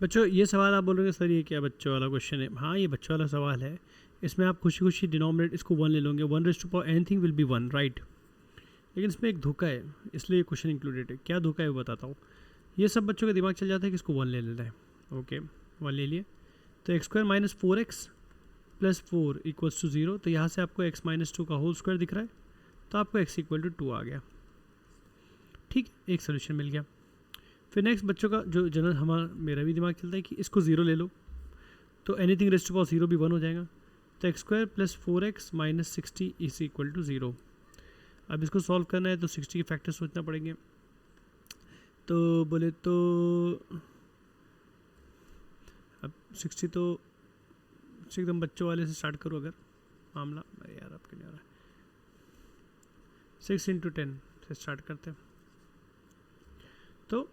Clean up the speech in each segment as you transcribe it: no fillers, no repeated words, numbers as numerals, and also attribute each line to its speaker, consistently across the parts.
Speaker 1: बच्चों ये सवाल आप बोल रहे हो सर ये क्या बच्चों वाला क्वेश्चन है? हाँ ये बच्चों वाला सवाल है। इसमें आप खुशी खुशी डिनोमिनेट इसको 1 ले लोगे, 1 एनीथिंग विल बी 1, राइट। लेकिन इसमें एक धोखा है, इसलिए ये क्वेश्चन इंक्लूडेड है। क्या धोखा है वो बताता हूँ। ये सब बच्चों का दिमाग चल जाता है कि इसको 1 ले लेना है। ओके 1 ले लिए, तो x² minus 4x plus 4 equals to 0। तो यहाँ से आपको x माइनस 2 का होल स्क्वायर दिख रहा है, तो आपको x इक्वल टू 2 आ गया। ठीक है, एक सोल्यूशन मिल गया। फिर नेक्स्ट बच्चों का जो जनरल हमारा मेरा भी दिमाग चलता है कि इसको 0 ले लो, तो एनीथिंग रेस्ट टू पावर 0 भी 1 हो जाएगा। तो x² plus 4x minus 60 is equal to 0। अब इसको सॉल्व करना है तो 60 के फैक्टर सोचना पड़ेंगे। तो बोले तो अब 60 तो एकदम बच्चों वाले से स्टार्ट करो अगर मामला, यार आपके नहीं आ रहा है। 6 इंटू 10 से स्टार्ट करते हैं। तो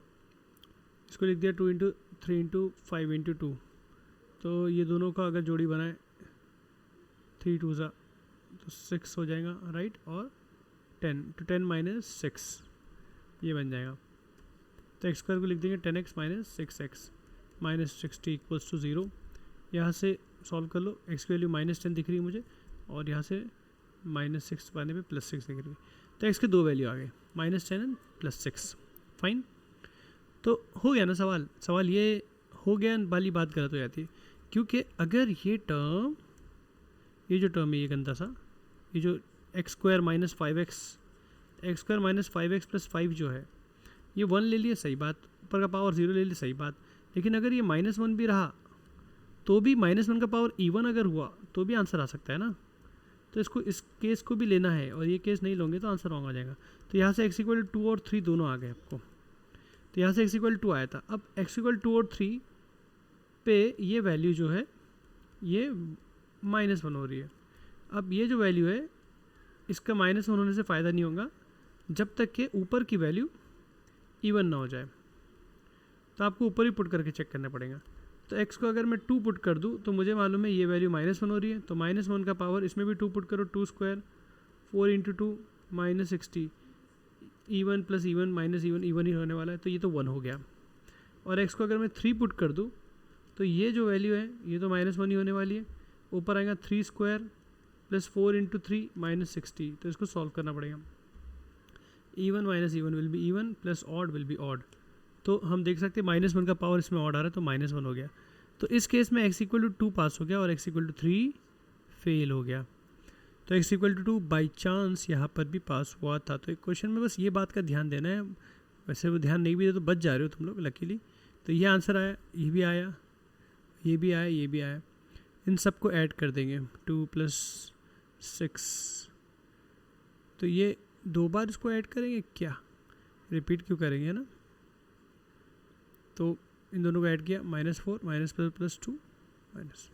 Speaker 1: इसको लिख दिया 2 इंटू 3 इंटू 5 इंटू 2। तो ये दोनों का अगर जोड़ी बनाए 3 2 ज़ा तो 6 हो जाएगा, राइट। और 10 तो 10 माइनस 6 ये बन जाएगा। तो x स्क्वायर को लिख देंगे 10x minus 6x minus 60 equals to 0। यहाँ से सॉल्व कर लो, x की वैल्यू माइनस 10 दिख रही है मुझे, और यहाँ से माइनस 6 पाने पे प्लस 6 दिख रही है। तो x के दो वैल्यू आ गए, माइनस 10 एंड प्लस 6। फाइन, तो हो गया ना सवाल। सवाल ये हो गया वाली बात गलत हो जाती है, क्योंकि अगर ये टर्म, ये जो टर्म है ये गंदा सा, ये जो x² minus 5x, x² minus 5x plus 5 जो है ये 1 ले लिए, सही बात। ऊपर का पावर 0 ले लिए, सही बात। लेकिन अगर ये -1 भी रहा तो भी -1 का पावर इवन अगर हुआ तो भी आंसर आ सकता है ना। तो इसको इस केस को भी लेना है, और ये केस नहीं लोगे तो आंसर रॉन्ग आ जाएगा। तो यहाँ से x इक्वल 2 और 3 दोनों आ गए आपको। तो यहाँ से x इक्वल 2 आया था। अब x इक्वल 2 और 3 पे ये वैल्यू जो है ये -1 हो रही है। अब ये जो वैल्यू है इसका -1 होने से फ़ायदा नहीं होगा जब तक कि ऊपर की वैल्यू इवन ना हो जाए। तो आपको ऊपर ही पुट करके चेक करना पड़ेगा। तो x को अगर मैं 2 पुट कर दूँ तो मुझे मालूम है ये वैल्यू -1 हो रही है। तो -1 का पावर इसमें भी 2 पुट करो, 2 square 4 into 2 minus 60, even plus even minus even, even he होने वाला है। तो ये तो 1 हो गया। और x को अगर मैं 3 पुट कर दूँ तो ये जो वैल्यू है ये तो -1 ही होने वाली है। ऊपर आएगा 3 स्क्वायर प्लस 4 इंटू 3 माइनस 60। तो इसको सॉल्व करना पड़ेगा। Even minus even will be even, plus odd will be odd. तो हम देख सकते हैं -1 का पावर इसमें ऑड आ रहा है, तो -1 हो गया। तो इस केस में x इक्वल टू 2 पास हो गया और x इक्वल टू 3 फेल हो गया। तो x equal to 2 by chance यहाँ पर भी पास हुआ था। तो एक क्वेश्चन में बस ये बात का ध्यान देना है। वैसे वो ध्यान नहीं भी दे तो बच जा रहे हो तुम लोग लकीली। तो ये आंसर आया, ये भी आया, ये भी आया, ये भी आया। इन सब को ऐड कर देंगे 2 + 6। तो ये 2 बार इसको ऐड करेंगे क्या, रिपीट क्यों करेंगे, है ना। तो इन दोनों को ऐड किया, -4 माइनस प्लस 2 माइनस।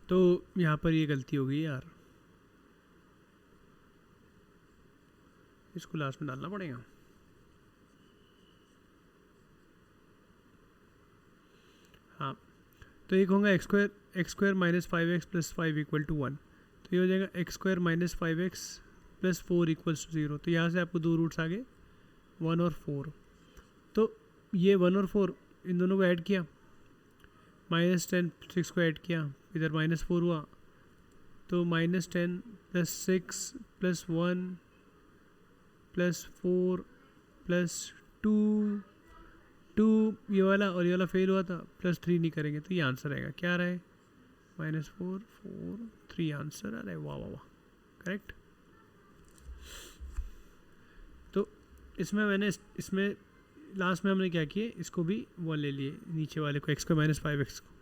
Speaker 1: तो यहाँ पर ये गलती हो गई यार, इसको लास्ट में डालना पड़ेगा। हाँ, तो एक होगा x² minus 5x plus 5 equal to 1। तो ये हो जाएगा x² minus 5x plus 4 equals to 0। तो यहाँ से आपको 2 रूट्स आ गए, 1 और 4। तो ये 1 और 4 इन दोनों को ऐड किया, -10 6 को ऐड किया, इधर -4 हुआ। तो -10 प्लस 6 प्लस 1 प्लस 4 प्लस 2 ये वाला और ये वाला फेल हुआ था, प्लस 3 नहीं करेंगे। तो ये आंसर आएगा, क्या आ रहा है, -4 4 3 आंसर आ रहा है। वाह वाह वाह, करेक्ट। तो इसमें लास्ट में हमने क्या किया, इसको भी वो ले लिए नीचे वाले को, x² माइनस 5x को।